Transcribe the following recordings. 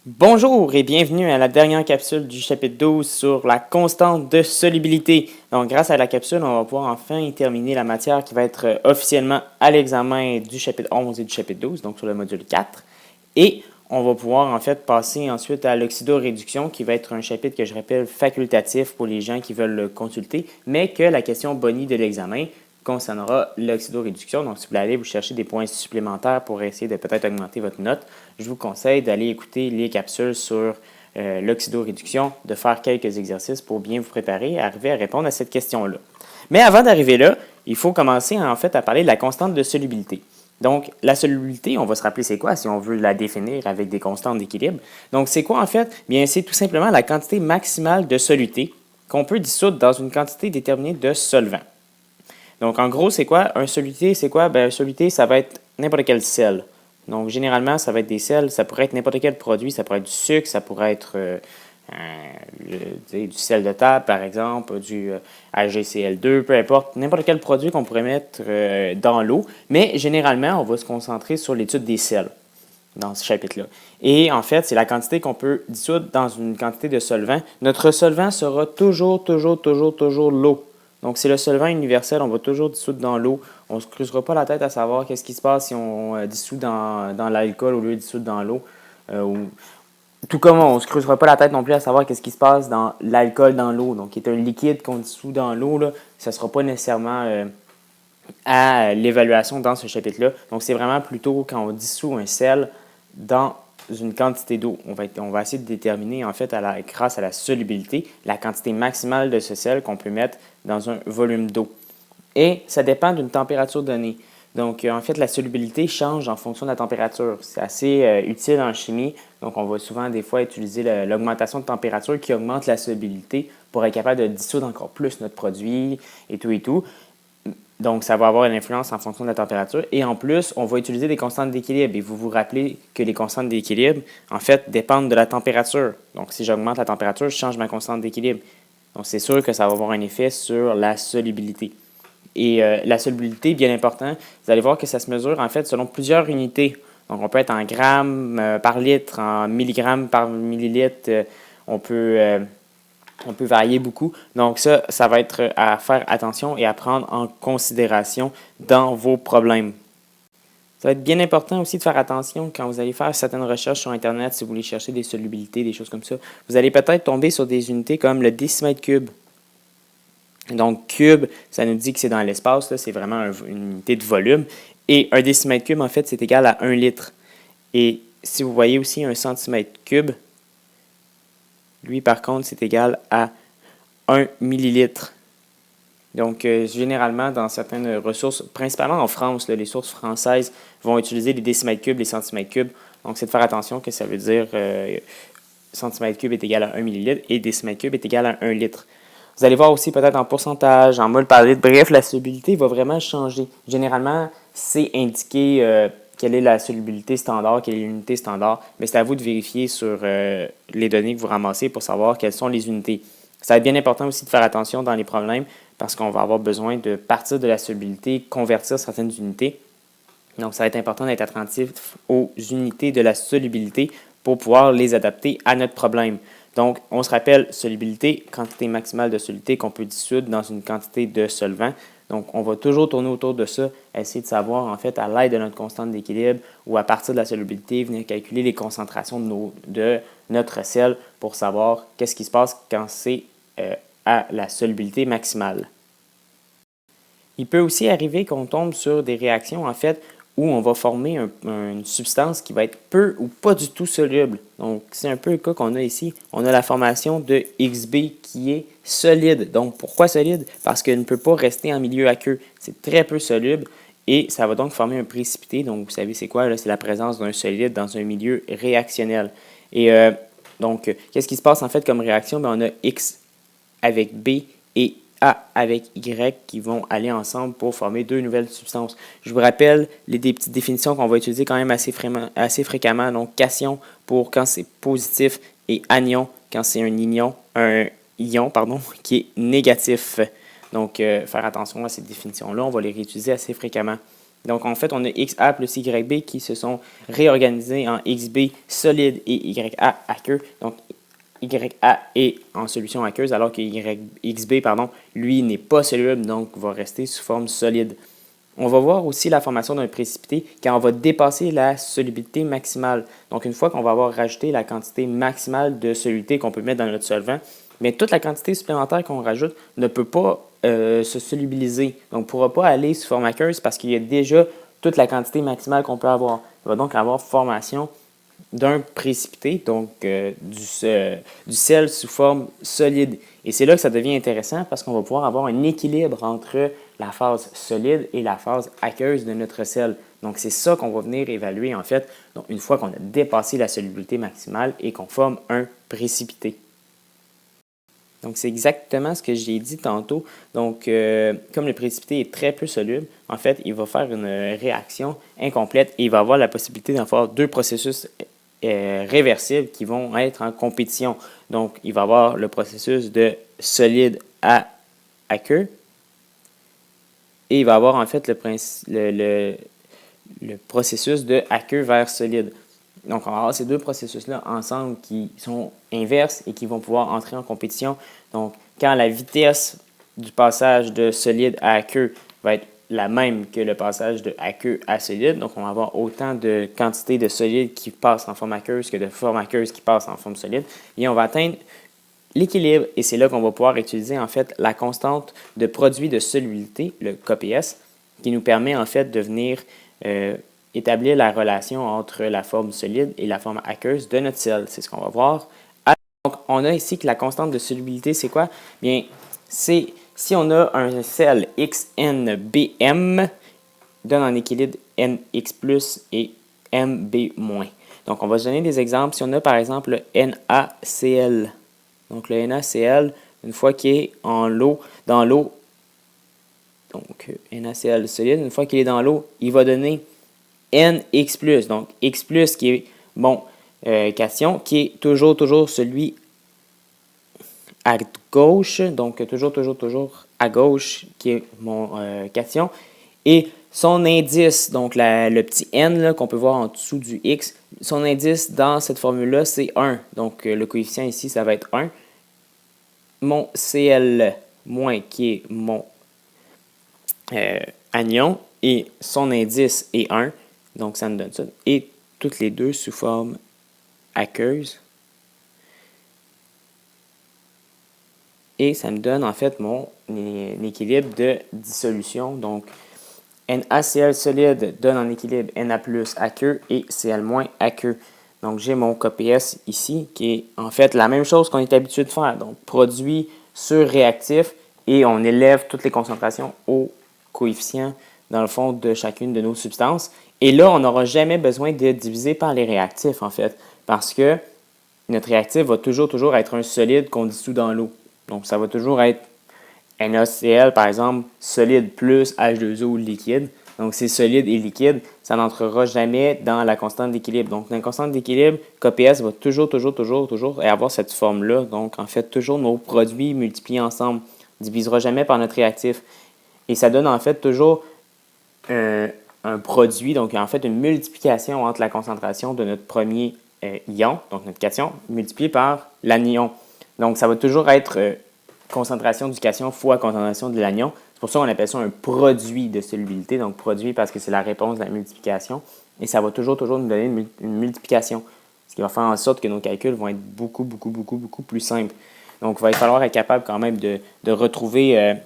Bonjour et bienvenue à la dernière capsule du chapitre 12 sur la constante de solubilité. Donc, grâce à la capsule, on va pouvoir enfin terminer la matière qui va être officiellement à l'examen du chapitre 11 et du chapitre 12, donc sur le module 4. Et on va pouvoir en fait passer ensuite à l'oxydoréduction qui va être un chapitre que je rappelle facultatif pour les gens qui veulent le consulter, mais que la question bonnie de l'examen concernera l'oxydoréduction. Donc, si vous voulez aller vous chercher des points supplémentaires pour essayer de peut-être augmenter votre note, je vous conseille d'aller écouter les capsules sur l'oxydoréduction, de faire quelques exercices pour bien vous préparer et arriver à répondre à cette question-là. Mais avant d'arriver là, il faut commencer en fait à parler de la constante de solubilité. Donc, la solubilité, on va se rappeler c'est quoi si on veut la définir avec des constantes d'équilibre. Donc, c'est quoi en fait? Bien, c'est tout simplement la quantité maximale de soluté qu'on peut dissoudre dans une quantité déterminée de solvant. Donc, en gros, c'est quoi? Un soluté, c'est quoi? Un soluté, ça va être n'importe quel sel. Donc, généralement, ça va être des sels, ça pourrait être n'importe quel produit, ça pourrait être du sucre, ça pourrait être du sel de table, par exemple, du HgCl2, peu importe, n'importe quel produit qu'on pourrait mettre dans l'eau. Mais généralement, on va se concentrer sur l'étude des sels dans ce chapitre-là. Et en fait, c'est la quantité qu'on peut dissoudre dans une quantité de solvant. Notre solvant sera toujours l'eau. Donc, c'est le solvant universel, on va toujours dissoudre dans l'eau. On ne se creusera pas la tête à savoir qu'est-ce qui se passe si on dissout dans l'alcool au lieu de dissoudre dans l'eau. Tout comme on ne se creusera pas la tête non plus à savoir qu'est-ce qui se passe dans l'alcool dans l'eau. Donc, qui est un liquide qu'on dissout dans l'eau, là, ça ne sera pas nécessairement à l'évaluation dans ce chapitre-là. Donc, c'est vraiment plutôt quand on dissout un sel dans une quantité d'eau. On va essayer de déterminer, en fait, grâce à la solubilité, la quantité maximale de ce sel qu'on peut mettre dans un volume d'eau. Et ça dépend d'une température donnée. Donc, en fait, la solubilité change en fonction de la température. C'est assez utile en chimie. Donc, on va souvent, des fois, utiliser l'augmentation de température qui augmente la solubilité pour être capable de dissoudre encore plus notre produit et tout et tout. Donc, ça va avoir une influence en fonction de la température. Et en plus, on va utiliser des constantes d'équilibre. Et vous vous rappelez que les constantes d'équilibre, en fait, dépendent de la température. Donc, si j'augmente la température, je change ma constante d'équilibre. Donc, c'est sûr que ça va avoir un effet sur la solubilité. Et la solubilité, bien important, vous allez voir que ça se mesure en fait selon plusieurs unités. Donc, on peut être en grammes par litre, en milligrammes par millilitre. On peut varier beaucoup. Donc, ça va être à faire attention et à prendre en considération dans vos problèmes. Ça va être bien important aussi de faire attention quand vous allez faire certaines recherches sur Internet, si vous voulez chercher des solubilités, des choses comme ça. Vous allez peut-être tomber sur des unités comme le décimètre cube. Donc, cube, ça nous dit que c'est dans l'espace, c'est vraiment une unité de volume. Et un décimètre cube, en fait, c'est égal à 1 litre. Et si vous voyez aussi un centimètre cube, lui, par contre, c'est égal à 1 millilitre. Donc, généralement, dans certaines ressources, principalement en France, les sources françaises vont utiliser les décimètres cubes, les centimètres cubes. Donc, c'est de faire attention que ça veut dire centimètre cube est égal à 1 millilitre et décimètre cube est égal à 1 litre. Vous allez voir aussi peut-être en pourcentage, en mol par litre. Bref, la solubilité va vraiment changer. Généralement, c'est indiqué quelle est la solubilité standard, quelle est l'unité standard, mais c'est à vous de vérifier sur les données que vous ramassez pour savoir quelles sont les unités. Ça va être bien important aussi de faire attention dans les problèmes parce qu'on va avoir besoin de partir de la solubilité, convertir certaines unités. Donc, ça va être important d'être attentif aux unités de la solubilité pour pouvoir les adapter à notre problème. Donc, on se rappelle, solubilité, quantité maximale de solubilité qu'on peut dissoudre dans une quantité de solvant. Donc, on va toujours tourner autour de ça, essayer de savoir, en fait, à l'aide de notre constante d'équilibre ou à partir de la solubilité, venir calculer les concentrations de notre sel pour savoir qu'est-ce qui se passe quand c'est à la solubilité maximale. Il peut aussi arriver qu'on tombe sur des réactions, en fait, où on va former une substance qui va être peu ou pas du tout soluble. Donc, c'est un peu le cas qu'on a ici. On a la formation de XB qui est solide. Donc, pourquoi solide? Parce qu'elle ne peut pas rester en milieu aqueux. C'est très peu soluble et ça va donc former un précipité. Donc, vous savez c'est quoi? Là? C'est la présence d'un solide dans un milieu réactionnel. Et donc, qu'est-ce qui se passe en fait comme réaction? Bien, on a X avec B et A avec Y qui vont aller ensemble pour former deux nouvelles substances. Je vous rappelle des petites définitions qu'on va utiliser quand même assez fréquemment. Donc, cation pour quand c'est positif et anion quand c'est un ion qui est négatif. Donc, faire attention à ces définitions-là. On va les réutiliser assez fréquemment. Donc, en fait, on a XA plus YB qui se sont réorganisés en XB solide et YA aqueux. Donc, YA est en solution aqueuse, alors que XB, lui, n'est pas soluble, donc va rester sous forme solide. On va voir aussi la formation d'un précipité quand on va dépasser la solubilité maximale. Donc, une fois qu'on va avoir rajouté la quantité maximale de solubilité qu'on peut mettre dans notre solvant, mais toute la quantité supplémentaire qu'on rajoute ne peut pas se solubiliser. Donc, on ne pourra pas aller sous forme aqueuse parce qu'il y a déjà toute la quantité maximale qu'on peut avoir. Il va donc avoir formation d'un précipité, donc du sel sous forme solide. Et c'est là que ça devient intéressant parce qu'on va pouvoir avoir un équilibre entre la phase solide et la phase aqueuse de notre sel. Donc, c'est ça qu'on va venir évaluer, en fait, donc, une fois qu'on a dépassé la solubilité maximale et qu'on forme un précipité. Donc, c'est exactement ce que j'ai dit tantôt. Donc, comme le précipité est très peu soluble, en fait, il va faire une réaction incomplète et il va avoir la possibilité d'en faire deux processus réversibles qui vont être en compétition. Donc, il va avoir le processus de solide à aqueux et il va avoir en fait le processus de aqueux vers solide. Donc, on va avoir ces deux processus-là ensemble qui sont inverses et qui vont pouvoir entrer en compétition. Donc, quand la vitesse du passage de solide à aqueux va être la même que le passage de aqueux à solide, donc on va avoir autant de quantité de solide qui passe en forme aqueuse que de forme aqueuse qui passe en forme solide, et on va atteindre l'équilibre. Et c'est là qu'on va pouvoir utiliser en fait la constante de produit de solubilité, le KPS, qui nous permet en fait de venir établir la relation entre la forme solide et la forme aqueuse de notre sel. C'est ce qu'on va voir. Donc, on a ici que la constante de solubilité, c'est quoi? Bien, c'est si on a un sel XNBM, donne en équilibre NX plus et MB moins. Donc, on va se donner des exemples. Si on a par exemple le NaCl, donc le NaCl, une fois qu'il est dans l'eau, donc NaCl solide, une fois qu'il est dans l'eau, il va donner NX+, donc X+, qui est mon cation, qui est toujours celui à gauche, donc toujours à gauche, qui est mon cation, et son indice, donc le petit n qu'on peut voir en dessous du x, son indice dans cette formule-là, c'est 1. Donc, le coefficient ici, ça va être 1. Mon Cl-, qui est mon anion, et son indice est 1. Donc, ça me donne ça. Et toutes les deux sous forme aqueuse. Et ça me donne en fait mon équilibre de dissolution. Donc, NaCl solide donne en équilibre Na+ aqueux et Cl- aqueux. Donc, j'ai mon KPS ici qui est en fait la même chose qu'on est habitué de faire. Donc, produit sur réactif et on élève toutes les concentrations au coefficient dans le fond de chacune de nos substances. Et là, on n'aura jamais besoin de diviser par les réactifs en fait parce que notre réactif va toujours être un solide qu'on dissout dans l'eau. Donc, ça va toujours être NaCl, par exemple, solide plus H2O liquide. Donc, c'est solide et liquide. Ça n'entrera jamais dans la constante d'équilibre. Donc, dans la constante d'équilibre, KPS va toujours avoir cette forme-là. Donc, en fait, toujours nos produits multipliés ensemble. On ne divisera jamais par notre réactif. Et ça donne en fait toujours un produit, donc en fait une multiplication entre la concentration de notre premier ion, donc notre cation, multiplié par l'anion. Donc, ça va toujours être concentration du cation fois concentration de l'anion. C'est pour ça qu'on appelle ça un produit de solubilité. Donc, produit parce que c'est la réponse de la multiplication. Et ça va toujours nous donner une multiplication. Ce qui va faire en sorte que nos calculs vont être beaucoup plus simples. Donc, il va falloir être capable quand même de retrouver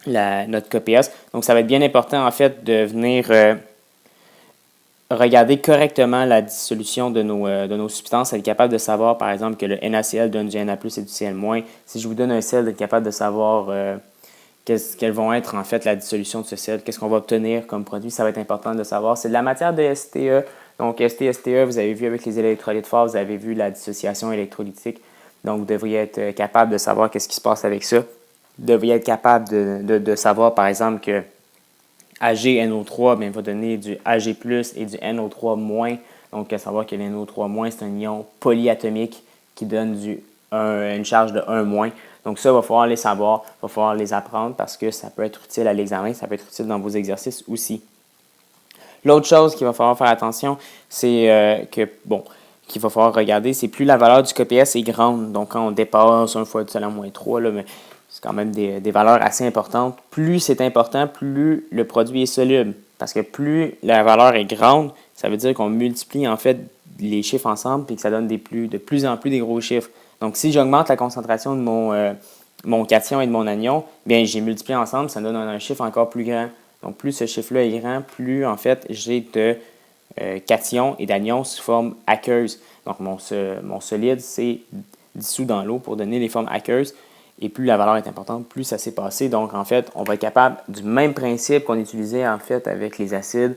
notre KPS. Donc, ça va être bien important en fait de venir regarder correctement la dissolution de nos substances, être capable de savoir, par exemple, que le NaCl donne du Na+ et du Cl-. Si je vous donne un sel, d'être capable de savoir quelles vont être, en fait, la dissolution de ce sel, qu'est-ce qu'on va obtenir comme produit, ça va être important de savoir. C'est de la matière de STE. Donc, STE, vous avez vu avec les électrolytes forts, vous avez vu la dissociation électrolytique. Donc, vous devriez être capable de savoir qu'est-ce qui se passe avec ça. Vous devriez être capable de savoir, par exemple, que AgNO3 va donner du Ag+ et du NO3-. Donc, à savoir que le NO3-, c'est un ion polyatomique qui donne une charge de 1-. Donc, ça, il va falloir les savoir, il va falloir les apprendre parce que ça peut être utile à l'examen, ça peut être utile dans vos exercices aussi. L'autre chose qu'il va falloir faire attention, c'est qu'il va falloir regarder, c'est plus la valeur du KPS est grande. Donc, quand on dépasse 1 fois 10 à la moins 3, là, mais c'est quand même des valeurs assez importantes. Plus c'est important, plus le produit est soluble. Parce que plus la valeur est grande, ça veut dire qu'on multiplie en fait les chiffres ensemble et que ça donne de plus en plus des gros chiffres. Donc, si j'augmente la concentration de mon cation et de mon anion, bien, j'ai multiplié ensemble, ça me donne un chiffre encore plus grand. Donc, plus ce chiffre-là est grand, plus en fait j'ai de cation et d'anion sous forme aqueuse. Donc, mon solide, c'est dissous dans l'eau pour donner les formes aqueuses. Et plus la valeur est importante, plus ça s'est passé. Donc, en fait, on va être capable du même principe qu'on utilisait en fait avec les acides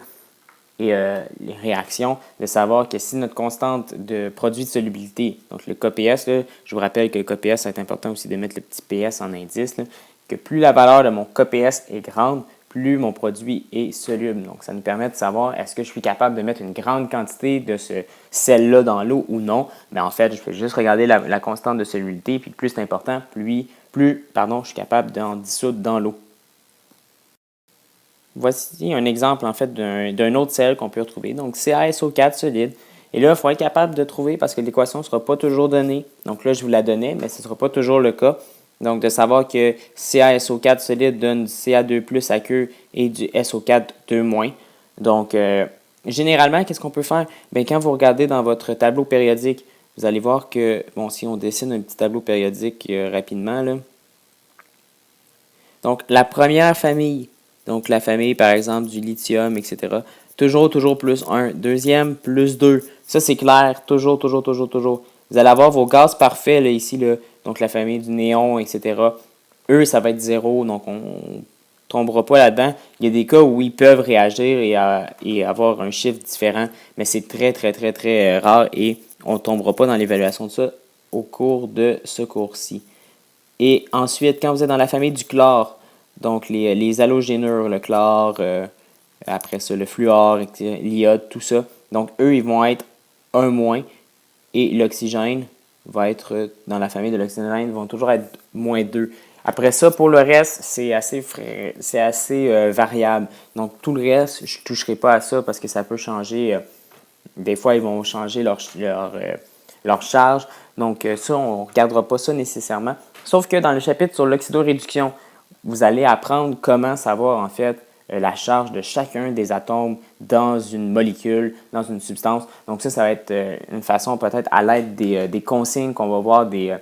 et les réactions, de savoir que si notre constante de produit de solubilité, donc le KPS, là, je vous rappelle que le KPS, c'est important aussi de mettre le petit PS en indice, là, que plus la valeur de mon KPS est grande, plus mon produit est soluble. Donc, ça nous permet de savoir est-ce que je suis capable de mettre une grande quantité de ce sel-là dans l'eau ou non. Mais en fait, je peux juste regarder la constante de solubilité, puis plus c'est important, plus je suis capable d'en dissoudre dans l'eau. Voici un exemple en fait d'un autre sel qu'on peut retrouver. Donc, CaSO4 solide. Et là, il faut être capable de trouver parce que l'équation ne sera pas toujours donnée. Donc là, je vous la donnais, mais ce ne sera pas toujours le cas. Donc, de savoir que CaSO4 solide donne du Ca2+ aqueux et du SO4 2-. Donc, généralement, qu'est-ce qu'on peut faire? Bien, quand vous regardez dans votre tableau périodique, vous allez voir que, bon, si on dessine un petit tableau périodique rapidement, là. Donc, la première famille, donc la famille, par exemple, du lithium, etc. Toujours plus 1. Deuxième, plus 2. Ça, c'est clair. Toujours. Vous allez avoir vos gaz parfaits, là, ici, là, donc la famille du néon, etc. Eux, ça va être 0, donc on ne tombera pas là-dedans. Il y a des cas où ils peuvent réagir et avoir un chiffre différent, mais c'est très rare et on ne tombera pas dans l'évaluation de ça au cours de ce cours-ci. Et ensuite, quand vous êtes dans la famille du chlore, donc les halogénures, le chlore, après ça, le fluor, l'iode, tout ça. Donc, eux, ils vont être 1- et l'oxygène va être, dans la famille de l'oxygène, vont toujours être -2. Après ça, pour le reste, c'est assez variable. Donc, tout le reste, je ne toucherai pas à ça parce que ça peut changer. Des fois, ils vont changer leur charge. Donc, ça, on ne regardera pas ça nécessairement. Sauf que dans le chapitre sur l'oxydoréduction, vous allez apprendre comment savoir en fait la charge de chacun des atomes dans une molécule, dans une substance. Donc ça va être une façon peut-être à l'aide des consignes qu'on va voir, des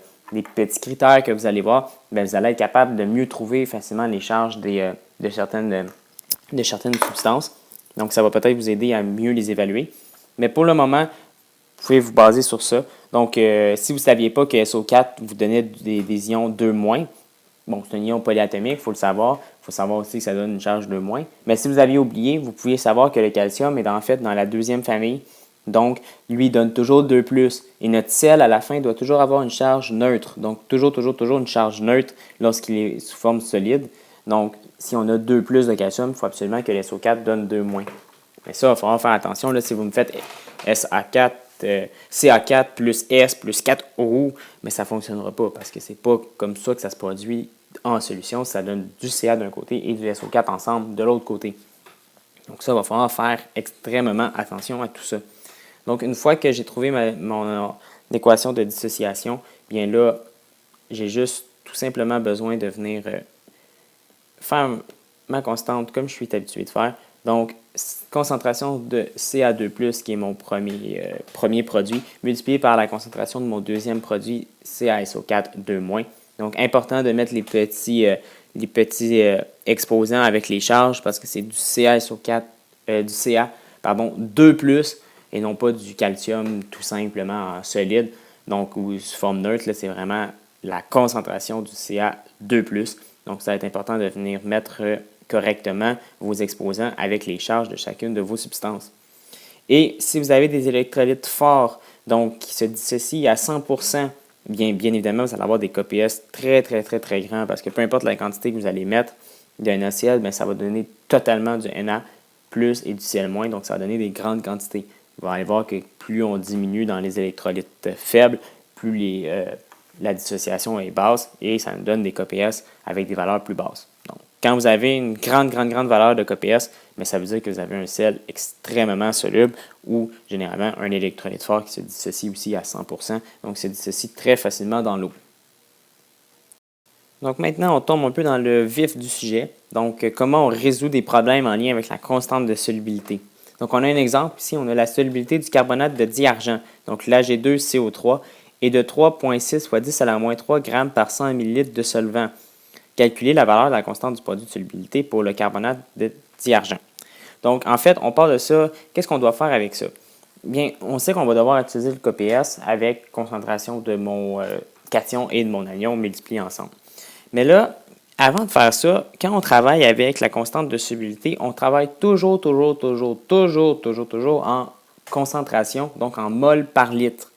petits critères que vous allez voir, bien, vous allez être capable de mieux trouver facilement les charges de certaines substances. Donc ça va peut-être vous aider à mieux les évaluer. Mais pour le moment, vous pouvez vous baser sur ça. Donc, si vous ne saviez pas que SO4 vous donnait des ions 2-, bon, c'est un ion polyatomique, il faut le savoir. Il faut savoir aussi que ça donne une charge 2-. Mais si vous aviez oublié, vous pouviez savoir que le calcium est en fait dans la deuxième famille. Donc, lui, il donne toujours 2+. Et notre sel, à la fin, doit toujours avoir une charge neutre. Donc, toujours une charge neutre lorsqu'il est sous forme solide. Donc, si on a 2+ de calcium, il faut absolument que le SO4 donne 2-. Mais ça, il va falloir faire attention. Là, si vous me faites SA4, CA4 plus S plus 4O, mais ça ne fonctionnera pas parce que c'est pas comme ça que ça se produit en solution. Ça donne du Ca d'un côté et du SO4 ensemble de l'autre côté. Donc ça, il va falloir faire extrêmement attention à tout ça. Donc une fois que j'ai trouvé mon équation de dissociation, bien là, j'ai juste tout simplement besoin de venir faire ma constante comme je suis habitué de faire. Donc, concentration de Ca2+, qui est mon premier produit, multiplié par la concentration de mon deuxième produit, CaSO4 2-. Donc, important de mettre les petits exposants avec les charges parce que c'est du CaSO4, du Ca, 2+, et non pas du calcium tout simplement en solide. Donc, ou sous forme neutre, là, c'est vraiment la concentration du Ca2+. Donc, ça va être important de venir mettre correctement vos exposants avec les charges de chacune de vos substances. Et si vous avez des électrolytes forts, donc qui se dissocient à 100%, bien évidemment, vous allez avoir des KPS très grands parce que peu importe la quantité que vous allez mettre d'un NaCl, bien, ça va donner totalement du Na plus et du Cl-, donc ça va donner des grandes quantités. Vous allez voir que plus on diminue dans les électrolytes faibles, plus la dissociation est basse et ça nous donne des KPS avec des valeurs plus basses. Donc, Quand vous avez une grande valeur de KPS, mais ça veut dire que vous avez un sel extrêmement soluble ou généralement un électrolyte fort qui se dissocie aussi à 100%, donc se dissocie très facilement dans l'eau. Donc maintenant, on tombe un peu dans le vif du sujet. Donc, comment on résout des problèmes en lien avec la constante de solubilité. Donc, on a un exemple ici, on a la solubilité du carbonate de diargent, donc l'Ag2CO3, est de 3,6 fois 10 à la moins 3 grammes par 100 ml de solvant. Calculer la valeur de la constante du produit de solubilité pour le carbonate de diargent. Donc, en fait, on part de ça. Qu'est-ce qu'on doit faire avec ça? Bien, on sait qu'on va devoir utiliser le KPS avec concentration de mon cation et de mon anion multipliés ensemble. Mais là, avant de faire ça, quand on travaille avec la constante de solubilité, on travaille toujours en concentration, donc en mol par litre.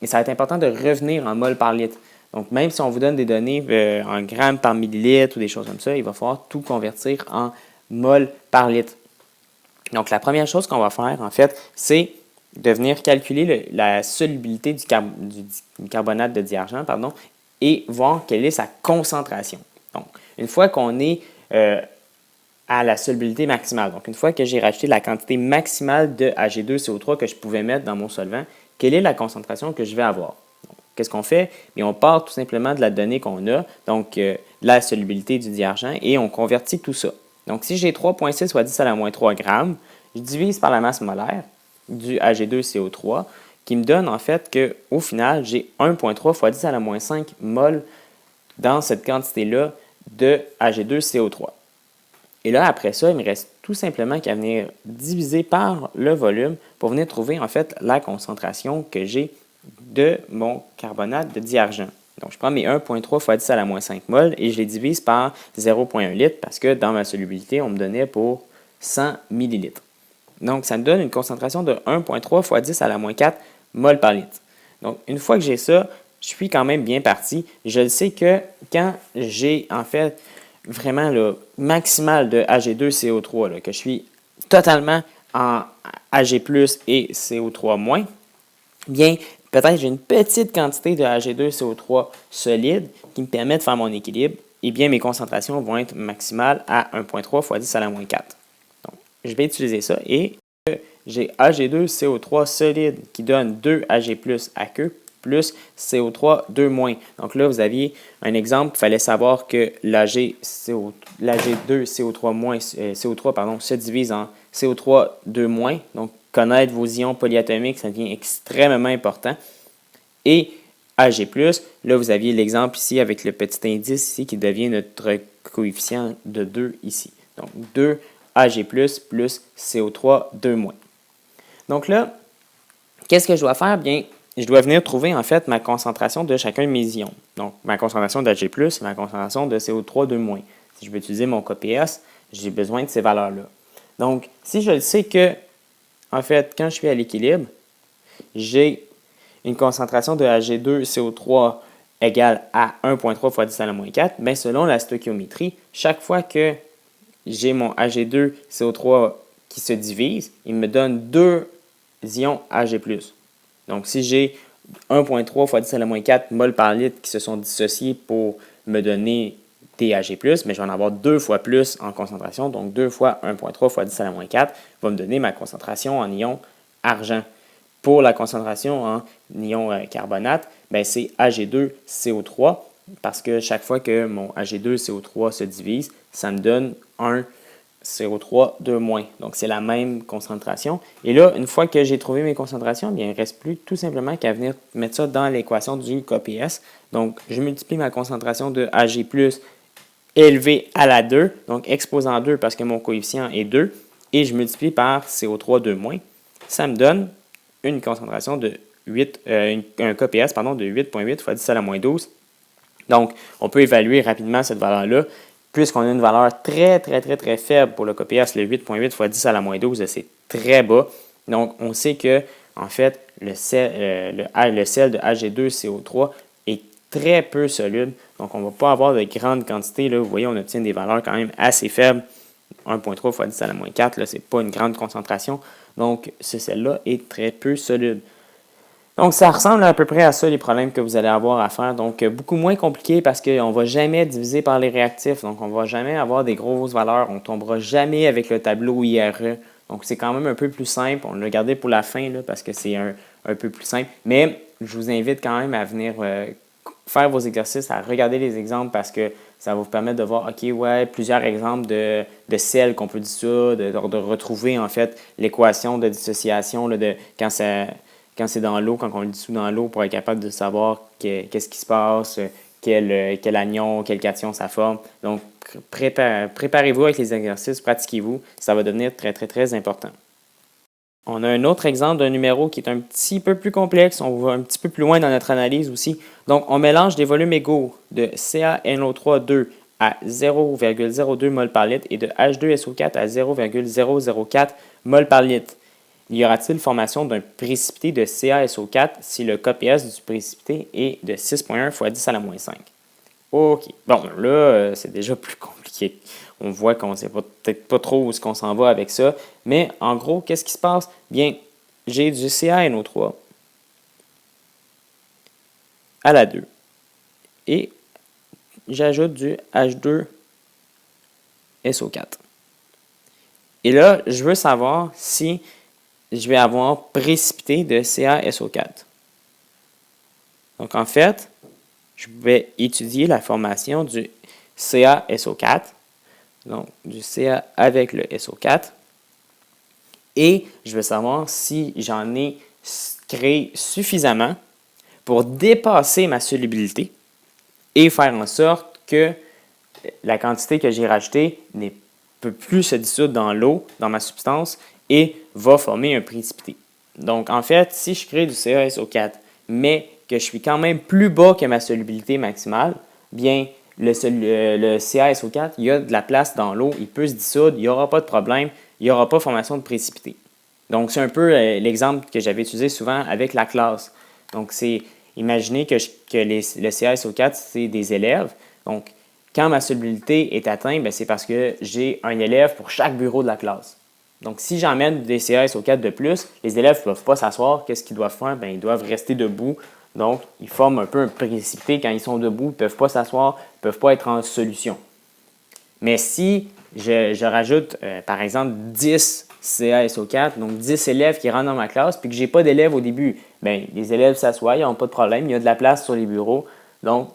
Et ça va être important de revenir en mol par litre. Donc, même si on vous donne des données en grammes par millilitre ou des choses comme ça, il va falloir tout convertir en mol par litre. Donc, la première chose qu'on va faire, en fait, c'est de venir calculer la solubilité du carbonate de diargent, et voir quelle est sa concentration. Donc, une fois qu'on est à la solubilité maximale, donc une fois que j'ai rajouté la quantité maximale de Ag2CO3 que je pouvais mettre dans mon solvant, quelle est la concentration que je vais avoir? Qu'est-ce qu'on fait? Bien, on part tout simplement de la donnée qu'on a, donc la solubilité du diargent, et on convertit tout ça. Donc, si j'ai 3,6 fois 10 à la moins 3 grammes, je divise par la masse molaire du Ag2CO3, qui me donne en fait qu'au final, j'ai 1,3 fois 10 à la moins 5 mol dans cette quantité-là de Ag2CO3. Et là, après ça, il me reste tout simplement qu'à venir diviser par le volume pour venir trouver en fait la concentration que j'ai de mon carbonate de diargent. Donc, je prends mes 1,3 fois 10 à la moins 5 mol et je les divise par 0,1 litre parce que dans ma solubilité, on me donnait pour 100 millilitres. Donc, ça me donne une concentration de 1,3 fois 10 à la moins 4 mol par litre. Donc, une fois que j'ai ça, je suis quand même bien parti. Je sais que quand j'ai en fait vraiment le maximal de Ag2CO3, là, que je suis totalement en Ag+ et CO3-, bien, peut-être j'ai une petite quantité de Ag2CO3 solide qui me permet de faire mon équilibre, et bien mes concentrations vont être maximales à 1,3 fois 10 à la moins 4. Donc, je vais utiliser ça et j'ai Ag2CO3 solide qui donne 2 Ag+ aqueux plus CO3 2-. Donc là, vous aviez un exemple, il fallait savoir que l'Ag2CO3- se divise en CO3 2-. Donc, connaître vos ions polyatomiques, ça devient extrêmement important. Et Ag+, là, vous aviez l'exemple ici avec le petit indice ici qui devient notre coefficient de 2 ici. Donc, 2 Ag+, plus CO3 2-. Donc là, qu'est-ce que je dois faire? Bien, je dois venir trouver en fait ma concentration de chacun de mes ions. Donc, ma concentration d'Ag+, et ma concentration de CO3 2-. Si je veux utiliser mon KPS, j'ai besoin de ces valeurs-là. Donc, si je le sais que, en fait, quand je suis à l'équilibre, j'ai une concentration de Ag2CO3 égale à 1,3 fois 10 à la moins 4, bien, selon la stoichiométrie, chaque fois que j'ai mon Ag2CO3 qui se divise, il me donne 2 ions Ag+. Donc, si j'ai 1,3 fois 10 à la moins 4 mol par litre qui se sont dissociés pour me donner des Ag+, mais je vais en avoir 2 fois plus en concentration. Donc, 2 fois 1,3 fois 10 à la moins 4 va me donner ma concentration en ion argent. Pour la concentration en ion carbonate, c'est Ag2CO3 parce que chaque fois que mon Ag2CO3 se divise, ça me donne un CO3 2-. Donc, c'est la même concentration. Et là, une fois que j'ai trouvé mes concentrations, bien, il ne reste plus tout simplement qu'à venir mettre ça dans l'équation du KPS. Donc, je multiplie ma concentration de Ag+ élevé à la 2, donc exposant 2 parce que mon coefficient est 2, et je multiplie par CO3 2-. Ça me donne une concentration de 8, un KPS de 8,8 fois 10 à la moins 12. Donc, on peut évaluer rapidement cette valeur-là. Puisqu'on a une valeur très faible pour le KPS, le 8,8 fois 10 à la moins 12, c'est très bas. Donc, on sait que, en fait, le sel de Ag2CO3 est très peu soluble. Donc, on ne va pas avoir de grandes quantités. Là, vous voyez, on obtient des valeurs quand même assez faibles. 1,3 fois 10 à la moins 4, ce n'est pas une grande concentration. Donc, ce sel-là est très peu soluble. Donc, ça ressemble à peu près à ça, les problèmes que vous allez avoir à faire. Donc, beaucoup moins compliqué parce qu'on ne va jamais diviser par les réactifs. Donc, on ne va jamais avoir des grosses valeurs. On ne tombera jamais avec le tableau IRE. Donc, c'est quand même un peu plus simple. On l'a gardé pour la fin là, parce que c'est un peu plus simple. Mais je vous invite quand même à venir faire vos exercices, à regarder les exemples parce que ça va vous permettre de voir, OK, ouais, plusieurs exemples de sels qu'on peut dissoudre, de retrouver en fait l'équation de dissociation là, de quand c'est dans l'eau, quand on le dissout dans l'eau, pour être capable de savoir qu'est-ce qui se passe, quel anion, quel cation ça forme. Donc, préparez-vous avec les exercices, pratiquez-vous, ça va devenir très, très, très important. On a un autre exemple d'un numéro qui est un petit peu plus complexe. On va un petit peu plus loin dans notre analyse aussi. Donc, on mélange des volumes égaux de CaNO3 à 0,02 mol par litre et de H2SO4 à 0,004 mol par litre. Y aura-t-il formation d'un précipité de CaSO4 si le KPS du précipité est de 6,1 fois 10 à la moins 5? OK. Bon, là, c'est déjà plus compliqué. On voit qu'on ne sait peut-être pas trop où est-ce qu'on s'en va avec ça. Mais en gros, qu'est-ce qui se passe? Bien, j'ai du CaNO3 à la 2. Et j'ajoute du H2SO4. Et là, je veux savoir si je vais avoir précipité de CaSO4. Donc, en fait, je vais étudier la formation du CaSO4, donc du Ca avec le SO4, et je vais savoir si j'en ai créé suffisamment pour dépasser ma solubilité et faire en sorte que la quantité que j'ai rajoutée ne peut plus se dissoudre dans l'eau, dans ma substance, et va former un précipité. Donc, en fait, si je crée du CaSO4, mais que je suis quand même plus bas que ma solubilité maximale, bien, le CaSO4, il y a de la place dans l'eau, il peut se dissoudre, il n'y aura pas de problème, il n'y aura pas formation de précipité. Donc, c'est un peu l'exemple que j'avais utilisé souvent avec la classe. Donc, c'est imaginez que le CaSO4, c'est des élèves. Donc, quand ma solubilité est atteinte, c'est parce que j'ai un élève pour chaque bureau de la classe. Donc, si j'emmène des CaSO4 de plus, les élèves ne peuvent pas s'asseoir. Qu'est-ce qu'ils doivent faire? Ils doivent rester debout. Donc, ils forment un peu un précipité quand ils sont debout. Ils ne peuvent pas s'asseoir, ils ne peuvent pas être en solution. Mais si je rajoute, par exemple, 10 CaSO4, donc 10 élèves qui rentrent dans ma classe, puis que je n'ai pas d'élèves au début, les élèves s'assoient, ils n'ont pas de problème, il y a de la place sur les bureaux. Donc,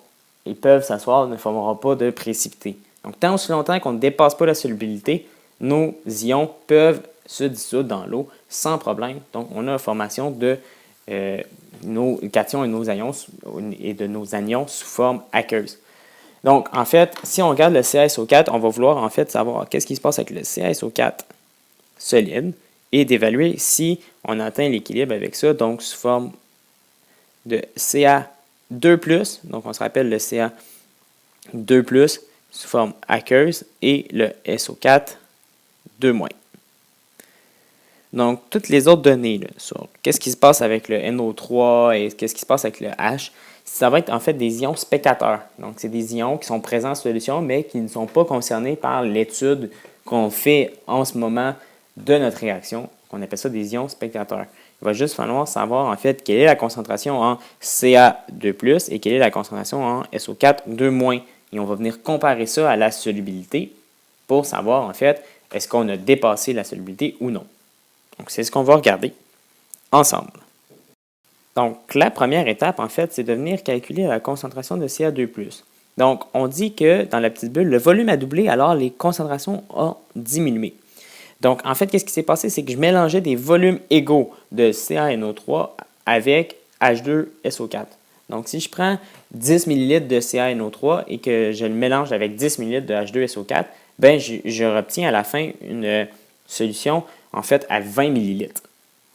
ils peuvent s'asseoir, ne formeront pas de précipité. Donc, tant aussi longtemps qu'on ne dépasse pas la solubilité, nos ions peuvent se dissoudre dans l'eau sans problème. Donc, on a la formation de nos cations et nos anions et de nos anions sous forme aqueuse. Donc, en fait, si on regarde le CaSO4, on va vouloir en fait savoir qu'est-ce qui se passe avec le CaSO4 solide et d'évaluer si on atteint l'équilibre avec ça, donc sous forme de Ca2+, donc on se rappelle le Ca2+, sous forme aqueuse, et le SO4 2-. Donc, toutes les autres données là, sur qu'est-ce qui se passe avec le NO3 et qu'est-ce qui se passe avec le H, ça va être en fait des ions spectateurs. Donc, c'est des ions qui sont présents en solution, mais qui ne sont pas concernés par l'étude qu'on fait en ce moment de notre réaction. On appelle ça des ions spectateurs. Il va juste falloir savoir en fait quelle est la concentration en Ca2+, et quelle est la concentration en SO4 2-. Et on va venir comparer ça à la solubilité pour savoir en fait est-ce qu'on a dépassé la solubilité ou non. Donc, c'est ce qu'on va regarder ensemble. Donc, la première étape, en fait, c'est de venir calculer la concentration de Ca2+. Donc, on dit que dans la petite bulle, le volume a doublé, alors les concentrations ont diminué. Donc, en fait, qu'est-ce qui s'est passé? C'est que je mélangeais des volumes égaux de CaNO3 avec H2SO4. Donc, si je prends 10 ml de CaNO3 et que je le mélange avec 10 ml de H2SO4, je obtiens à la fin une solution, en fait, à 20 ml.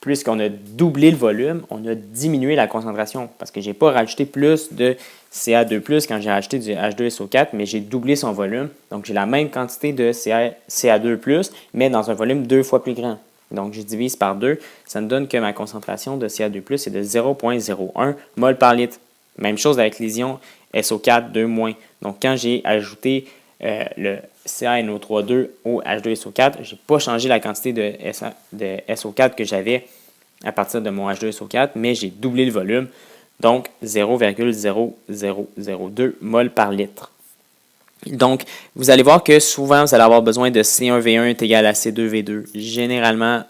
Puisqu'on a doublé le volume, on a diminué la concentration parce que je n'ai pas rajouté plus de Ca2+, quand j'ai rajouté du H2SO4, mais j'ai doublé son volume. Donc, j'ai la même quantité de Ca2+, mais dans un volume 2 fois plus grand. Donc, je divise par 2, ça me donne que ma concentration de Ca2+, est de 0,01 mol par litre. Même chose avec les ions SO4 2-. Donc, quand j'ai ajouté le CaNO3 2 au H2SO4, je n'ai pas changé la quantité de SO4 que j'avais à partir de mon H2SO4, mais j'ai doublé le volume, donc 0,0002 mol par litre. Donc, vous allez voir que souvent, vous allez avoir besoin de C1V1 est égal à C2V2. Généralement,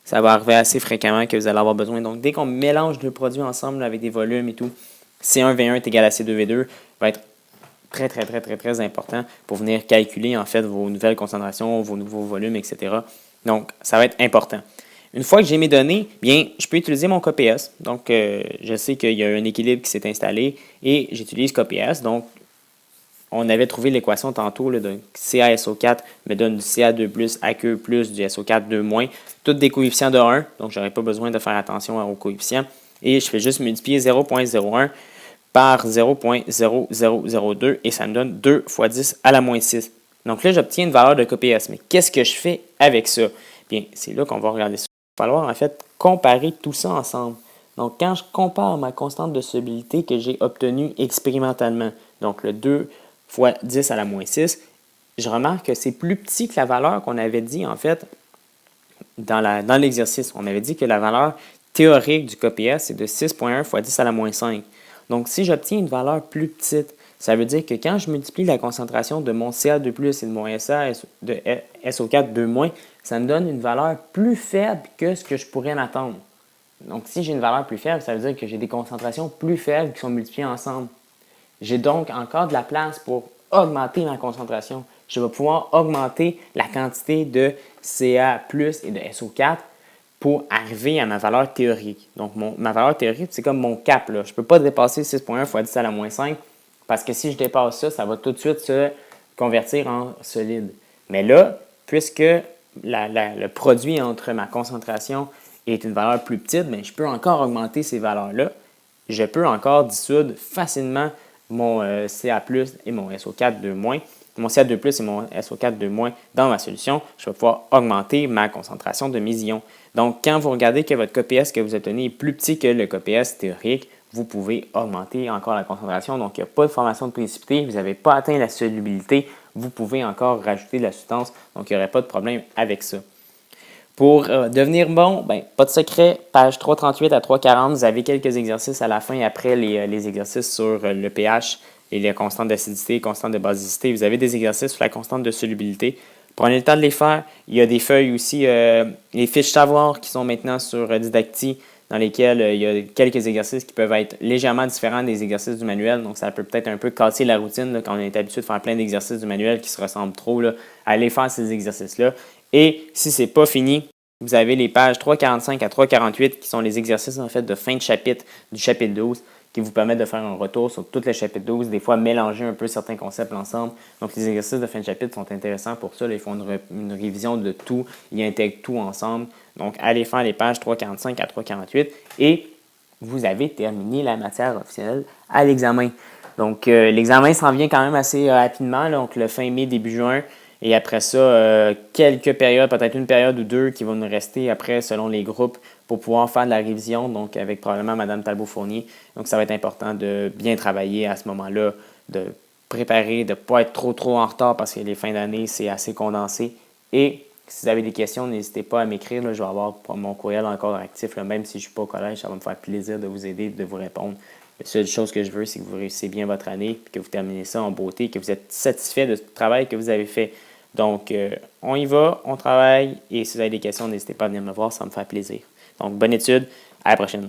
ça va arriver assez fréquemment que vous allez avoir besoin. Donc, dès qu'on mélange deux produits ensemble avec des volumes et tout, C1V1 est égal à C2V2 va être très important pour venir calculer en fait vos nouvelles concentrations, vos nouveaux volumes, etc. Donc, ça va être important. Une fois que j'ai mes données, bien, je peux utiliser mon KPS. Donc, je sais qu'il y a un équilibre qui s'est installé et j'utilise KPS. Donc, on avait trouvé l'équation tantôt là, de CaSO4 me donne du Ca2 plus AQ plus du SO4 2-, toutes des coefficients de 1. Donc, je n'aurai pas besoin de faire attention aux coefficients. Et je fais juste multiplier 0,01 par 0,0002 et ça me donne 2 fois 10 à la moins 6. Donc là, j'obtiens une valeur de KPS. Mais qu'est-ce que je fais avec ça? Bien, c'est là qu'on va regarder ça. Il va falloir en fait comparer tout ça ensemble. Donc, quand je compare ma constante de solubilité que j'ai obtenue expérimentalement, donc le 2 fois 10 à la moins 6, je remarque que c'est plus petit que la valeur qu'on avait dit en fait dans l'exercice. On avait dit que la valeur théorique du KPS c'est de 6,1 fois 10 à la moins 5. Donc, si j'obtiens une valeur plus petite, ça veut dire que quand je multiplie la concentration de mon Ca2+, et de mon SO4 2-, ça me donne une valeur plus faible que ce que je pourrais m'attendre. Donc, si j'ai une valeur plus faible, ça veut dire que j'ai des concentrations plus faibles qui sont multipliées ensemble. J'ai donc encore de la place pour augmenter ma concentration. Je vais pouvoir augmenter la quantité de Ca+, et de SO4 pour arriver à ma valeur théorique. Donc, ma valeur théorique, c'est comme mon cap. Là. Je ne peux pas dépasser 6,1 fois 10 à la moins 5 parce que si je dépasse ça, ça va tout de suite se convertir en solide. Mais là, puisque le produit entre ma concentration est une valeur plus petite, bien, je peux encore augmenter ces valeurs-là. Je peux encore dissoudre facilement mon Ca+, et mon SO4 2-, mon Ca2+ et mon SO4 2- dans ma solution, je vais pouvoir augmenter ma concentration de mes ions. Donc, quand vous regardez que votre KPS que vous obtenez est plus petit que le KPS théorique, vous pouvez augmenter encore la concentration. Donc, il n'y a pas de formation de précipité, vous n'avez pas atteint la solubilité, vous pouvez encore rajouter de la substance. Donc, il n'y aurait pas de problème avec ça. Pour devenir bon, ben, pas de secret, page 338 à 340, vous avez quelques exercices à la fin après les exercices sur le pH et les constantes d'acidité, constantes de basicité. Vous avez des exercices sur la constante de solubilité. Prenez le temps de les faire. Il y a des feuilles aussi, les fiches savoir qui sont maintenant sur Didacti, dans lesquelles il y a quelques exercices qui peuvent être légèrement différents des exercices du manuel. Donc, ça peut peut-être un peu casser la routine là, quand on est habitué de faire plein d'exercices du manuel qui se ressemblent trop. Là, allez faire ces exercices-là. Et si ce n'est pas fini, vous avez les pages 345 à 348 qui sont les exercices en fait de fin de chapitre du chapitre 12 qui vous permettent de faire un retour sur tout le chapitre 12, des fois mélanger un peu certains concepts ensemble. Donc, les exercices de fin de chapitre sont intéressants pour ça. Là, ils font une révision de tout, ils intègrent tout ensemble. Donc, allez faire les pages 345 à 348 et vous avez terminé la matière officielle à l'examen. Donc, l'examen s'en vient quand même assez rapidement, là, donc le fin mai, début juin. Et après ça, quelques périodes, peut-être une période ou deux qui vont nous rester après selon les groupes pour pouvoir faire de la révision, donc avec probablement Mme Talbot-Fournier. Donc, ça va être important de bien travailler à ce moment-là, de préparer, de ne pas être trop en retard parce que les fins d'année, c'est assez condensé. Et si vous avez des questions, n'hésitez pas à m'écrire. Là, je vais avoir mon courriel encore actif, là, même si je ne suis pas au collège, ça va me faire plaisir de vous aider, de vous répondre. La seule chose que je veux, c'est que vous réussissiez bien votre année, que vous terminez ça en beauté, que vous êtes satisfait de ce travail que vous avez fait. Donc, on y va, on travaille, et si vous avez des questions, n'hésitez pas à venir me voir, ça me fait plaisir. Donc, bonne étude, à la prochaine.